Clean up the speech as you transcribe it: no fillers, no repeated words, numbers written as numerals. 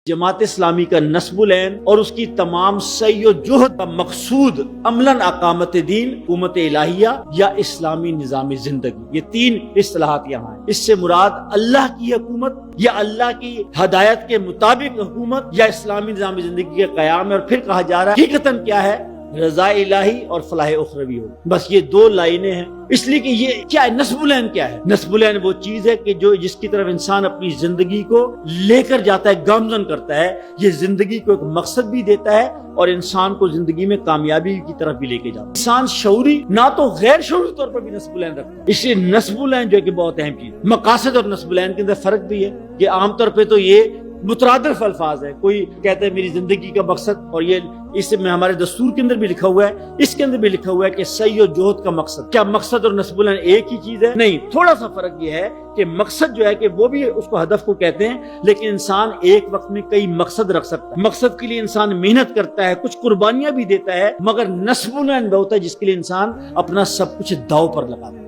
جماعت اسلامی کا نصب العین اور اس کی تمام سعی و جہد کا مقصود عملاً اقامت دین، حکومت الہیہ یا اسلامی نظام زندگی، یہ تین اصطلاحات یہاں ہیں۔ اس سے مراد اللہ کی حکومت یا اللہ کی ہدایت کے مطابق حکومت یا اسلامی نظام زندگی کے قیام ہے، اور پھر کہا جا رہا ہے حقیقتاً کیا ہے؟ رضا الہی اور فلاح اخروی ہو۔ بس یہ دو لائنیں ہیں، اس لیے کہ یہ کیا ہے؟ نصب العین کیا ہے؟ نصب العین وہ چیز ہے کہ جس کی طرف انسان اپنی زندگی کو لے کر جاتا ہے، گامزن کرتا ہے، یہ زندگی کو ایک مقصد بھی دیتا ہے اور انسان کو زندگی میں کامیابی کی طرف بھی لے کے جاتا ہے۔ انسان شعوری نہ تو غیر شعوری طور پر بھی نصب العین رکھتا ہے، اس لیے نصب العین جو ہے کہ بہت اہم چیز ہے۔ مقاصد اور نصب العین کے اندر فرق بھی ہے کہ عام طور پہ تو یہ مترادف الفاظ ہے، کوئی کہتا ہے میری زندگی کا مقصد، اور یہ اس میں ہمارے دستور کے اندر بھی لکھا ہوا ہے، اس کے اندر بھی لکھا ہوا ہے کہ سعی و جہد کا مقصد۔ کیا مقصد اور نصب العین ایک ہی چیز ہے؟ نہیں، تھوڑا سا فرق یہ ہے کہ مقصد جو ہے کہ وہ بھی اس کو ہدف کو کہتے ہیں، لیکن انسان ایک وقت میں کئی مقصد رکھ سکتا ہے۔ مقصد کے لیے انسان محنت کرتا ہے، کچھ قربانیاں بھی دیتا ہے، مگر نصب العین وہ ہوتا ہے جس کے لیے انسان اپنا سب کچھ داؤ پر لگاتا ہے۔